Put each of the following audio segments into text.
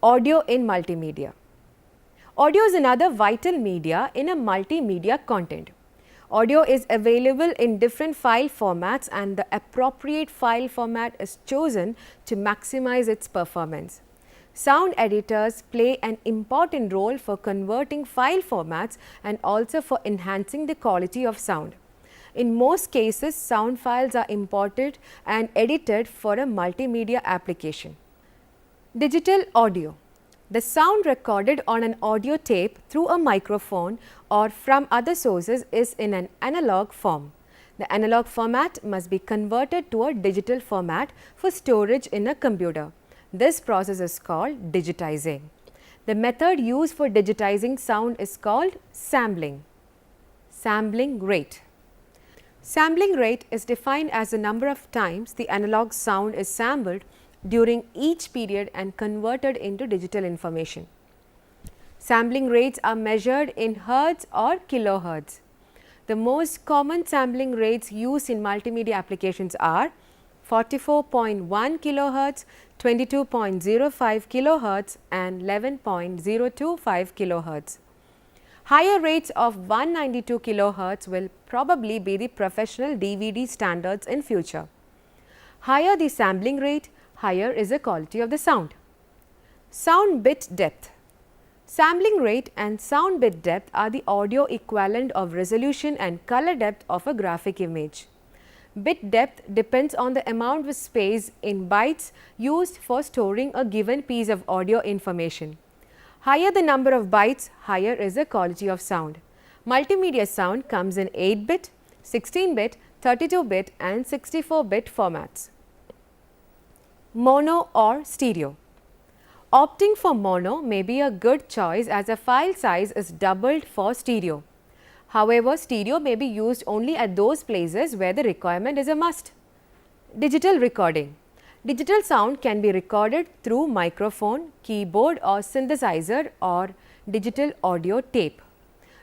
Audio in multimedia. Audio is another vital media in a multimedia content. Audio is available in different file formats and the appropriate file format is chosen to maximize its performance. Sound editors play an important role for converting file formats and also for enhancing the quality of sound. In most cases, sound files are imported and edited for a multimedia application. Digital audio. The sound recorded on an audio tape through a microphone or from other sources is in an analog form. The analog format must be converted to a digital format for storage in a computer. This process is called digitizing. The method used for digitizing sound is called sampling. Sampling rate. Sampling rate is defined as the number of times the analog sound is sampled during each period and converted into digital information. Sampling rates are measured in hertz or kilohertz. The most common sampling rates used in multimedia applications are 44.1 kilohertz, 22.05 kilohertz and 11.025 kilohertz. Higher rates of 192 kilohertz will probably be the professional DVD standards in future. Higher the sampling rate, higher is the quality of the sound. Sound bit depth. Sampling rate and sound bit depth are the audio equivalent of resolution and color depth of a graphic image. Bit depth depends on the amount of space in bytes used for storing a given piece of audio information. Higher the number of bytes, higher is the quality of sound. Multimedia sound comes in 8-bit, 16-bit, 32-bit and 64-bit formats. Mono or stereo. Opting for mono may be a good choice as the file size is doubled for stereo. However, stereo may be used only at those places where the requirement is a must. Digital recording. Digital sound can be recorded through microphone, keyboard or synthesizer or digital audio tape.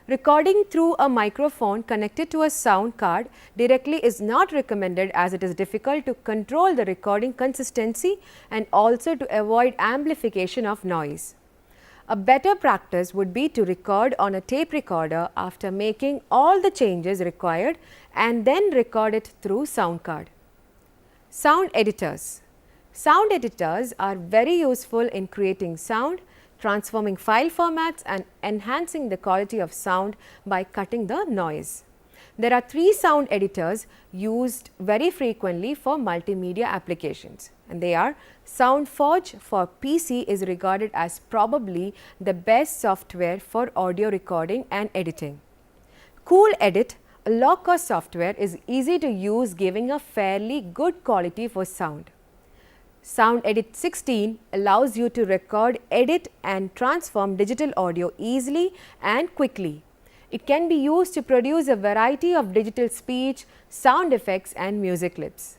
Recording through a microphone connected to a sound card directly is not recommended as it is difficult to control the recording consistency and also to avoid amplification of noise. A better practice would be to record on a tape recorder after making all the changes required and then record it through sound card. Sound editors. Sound editors are very useful in creating sound, transforming file formats and enhancing the quality of sound by cutting the noise. There are 3 sound editors used very frequently for multimedia applications and they are SoundForge for PC is regarded as probably the best software for audio recording and editing. Cool Edit, a low-cost software, is easy to use giving a fairly good quality for sound. Sound Edit 16 allows you to record, edit and transform digital audio easily and quickly. It can be used to produce a variety of digital speech, sound effects and music clips.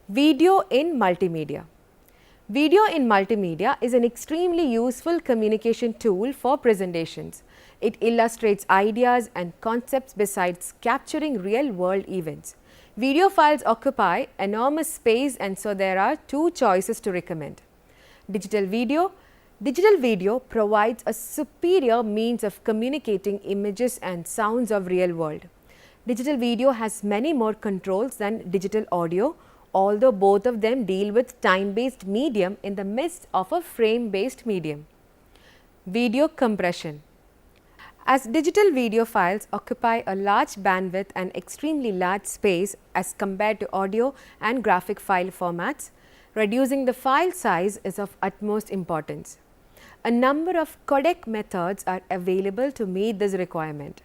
Video in multimedia. Video in multimedia is an extremely useful communication tool for presentations. It illustrates ideas and concepts besides capturing real-world events. Video files occupy enormous space and so there are 2 choices to recommend. Digital video. Digital video provides a superior means of communicating images and sounds of real world. Digital video has many more controls than digital audio, although both of them deal with time-based medium in the midst of a frame-based medium. Video compression. As digital video files occupy a large bandwidth and extremely large space as compared to audio and graphic file formats, reducing the file size is of utmost importance. A number of codec methods are available to meet this requirement.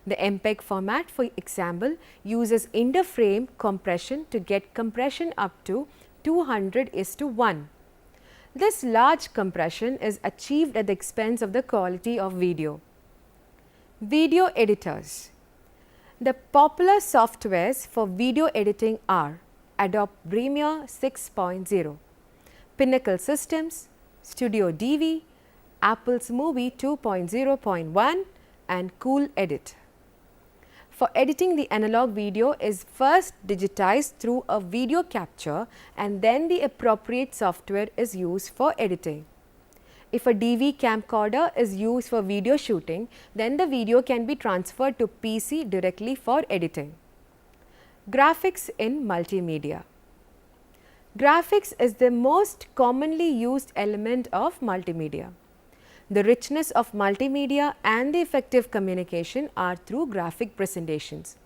The MPEG format, for example, uses inter-frame compression to get compression up to 200:1. This large compression is achieved at the expense of the quality of video. Video editors. The popular softwares for video editing are Adobe Premiere 6.0, Pinnacle Systems, Studio DV, Apple's Movie 2.0.1 and Cool Edit. For editing, the analog video is first digitized through a video capture and then the appropriate software is used for editing. If a DV camcorder is used for video shooting, then the video can be transferred to PC directly for editing. Graphics in multimedia. Graphics is the most commonly used element of multimedia. The richness of multimedia and the effective communication are through graphic presentations.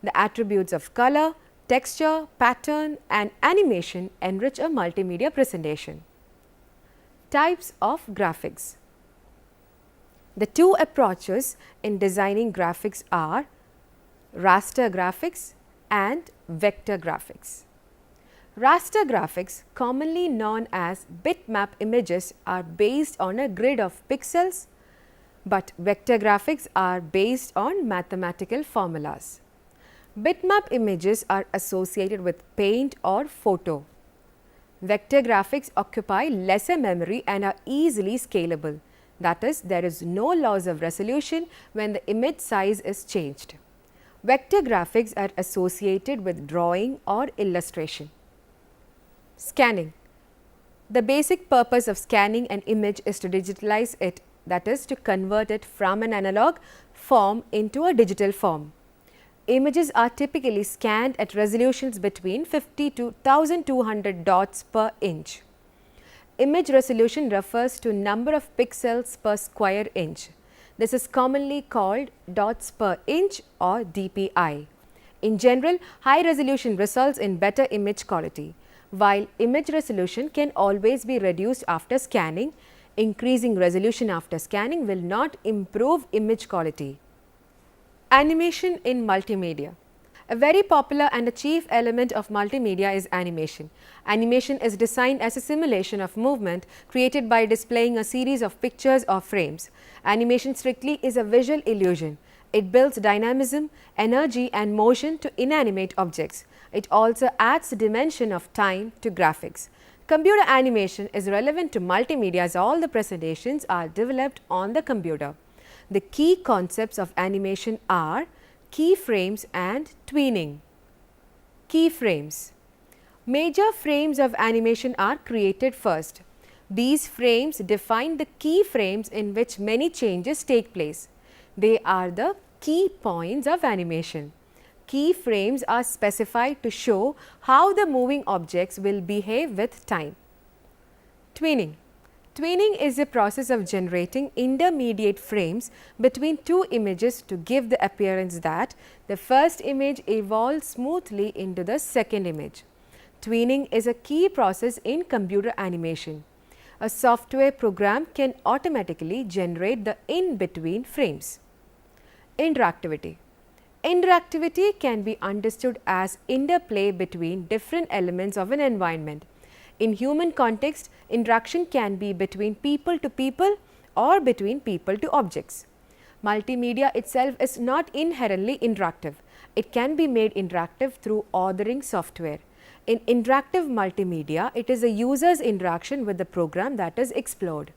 The attributes of color, texture, pattern and animation enrich a multimedia presentation. Types of graphics. The two approaches in designing graphics are raster graphics and vector graphics. Raster graphics, commonly known as bitmap images, are based on a grid of pixels, but vector graphics are based on mathematical formulas. Bitmap images are associated with paint or photo. Vector graphics occupy lesser memory and are easily scalable. That is, there is no loss of resolution when the image size is changed. Vector graphics are associated with drawing or illustration. Scanning. The basic purpose of scanning an image is to digitalize it, that is, to convert it from an analog form into a digital form. Images are typically scanned at resolutions between 50 to 1200 dots per inch. Image resolution refers to number of pixels per square inch. This is commonly called dots per inch or DPI. In general, high resolution results in better image quality. While image resolution can always be reduced after scanning, increasing resolution after scanning will not improve image quality. Animation in multimedia. A very popular and a chief element of multimedia is animation. Animation is designed as a simulation of movement created by displaying a series of pictures or frames. Animation strictly is a visual illusion. It builds dynamism, energy and motion to inanimate objects. It also adds a dimension of time to graphics. Computer animation is relevant to multimedia as all the presentations are developed on the computer. The key concepts of animation are keyframes and tweening. Keyframes. Major frames of animation are created first. These frames define the keyframes in which many changes take place. They are the key points of animation. Keyframes are specified to show how the moving objects will behave with time. Tweening. Tweening is a process of generating intermediate frames between two images to give the appearance that the first image evolves smoothly into the second image. Tweening is a key process in computer animation. A software program can automatically generate the in-between frames. Interactivity. Interactivity can be understood as interplay between different elements of an environment. In human context, interaction can be between people to people or between people to objects. Multimedia itself is not inherently interactive. It can be made interactive through authoring software. In interactive multimedia, it is a user's interaction with the program that is explored.